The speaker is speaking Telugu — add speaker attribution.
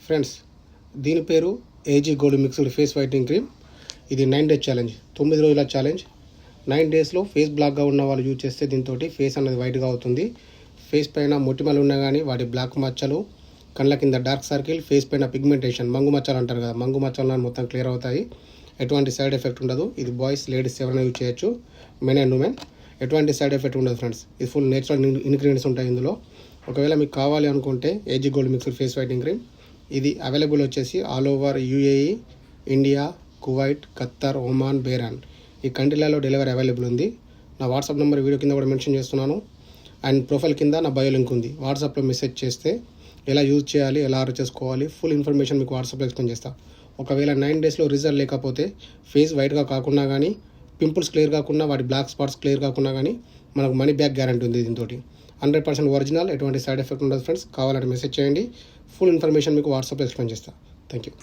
Speaker 1: ఫ్రెండ్స్, దీని పేరు AG gold mixed face whitening cream. ఇది 9 డేస్ ఛాలెంజ్, 9 రోజుల ఛాలెంజ్. 9 డేస్లో ఫేస్ బ్లాక్గా ఉన్న వాళ్ళు యూజ్ చేస్తే దీంతో ఫేస్ అనేది వైట్గా అవుతుంది. ఫేస్ పైన మొటిమలు ఉన్నా కానీ వాటి బ్లాక్ మచ్చలు, కళ్ళ కింద డార్క్ సర్కిల్, ఫేస్ పైన పిగ్మెంటేషన్, మంగు మచ్చలు అంటారు కదా, మంగు మచ్చలు మొత్తం క్లియర్ అవుతాయి. ఎటువంటి సైడ్ ఎఫెక్ట్ ఉండదు. ఇది బాయ్స్, లేడీస్ ఎవరైనా యూజ్ చేయొచ్చు, మెన్ అండ్ ఉమెన్. ఎటువంటి సైడ్ ఎఫెక్ట్ ఉండదు ఫ్రెండ్స్. ఇది ఫుల్ నేచురల్ ఇంగ్రీడియంట్స్ ఉంటాయి ఇందులో. ఒకవేళ మీకు కావాలి అనుకుంటే AG gold mixed face whitening cream ఇది అవైలబుల్ వచ్చేసి all over UAE, India, Kuwait, Qatar, Oman, Bahrain ఈ కంట్రీలలో డెలివరీ అవైలబుల్ ఉంది. నా వాట్సాప్ నెంబర్ వీడియో కింద కూడా మెన్షన్ చేస్తున్నాను. అండ్ ప్రొఫైల్ కింద నా బయో లింక్ ఉంది. వాట్సాప్లో మెసేజ్ చేస్తే ఎలా యూజ్ చేయాలి, ఎలా ఆర్డర్ చేసుకోవాలి, ఫుల్ ఇన్ఫర్మేషన్ మీకు వాట్సాప్లో ఎక్స్ప్లెయిన్ చేస్తాను. ఒకవేళ 9 డేస్లో రిజల్ట్ లేకపోతే, ఫేస్ వైట్గా కాకుండా కానీ, పింపుల్స్ క్లియర్ కాకుండా, వాటి బ్లాక్ స్పాట్స్ క్లియర్ కాకుండా కానీ మనకు మనీ బ్యాక్ గ్యారంటీ ఉంది. దీంతో 100% ఒరిజినల్, ఎటువంటి సైడ్ ఎఫెక్ట్ ఉండదు ఫ్రెండ్స్. కావాలంటే మెసేజ్ చేయండి. ఫుల్ ఇన్ఫర్మేషన్ మీకు వాట్సాప్లో ఎక్స్ప్లెయిన్ చేస్తాను. Thank you.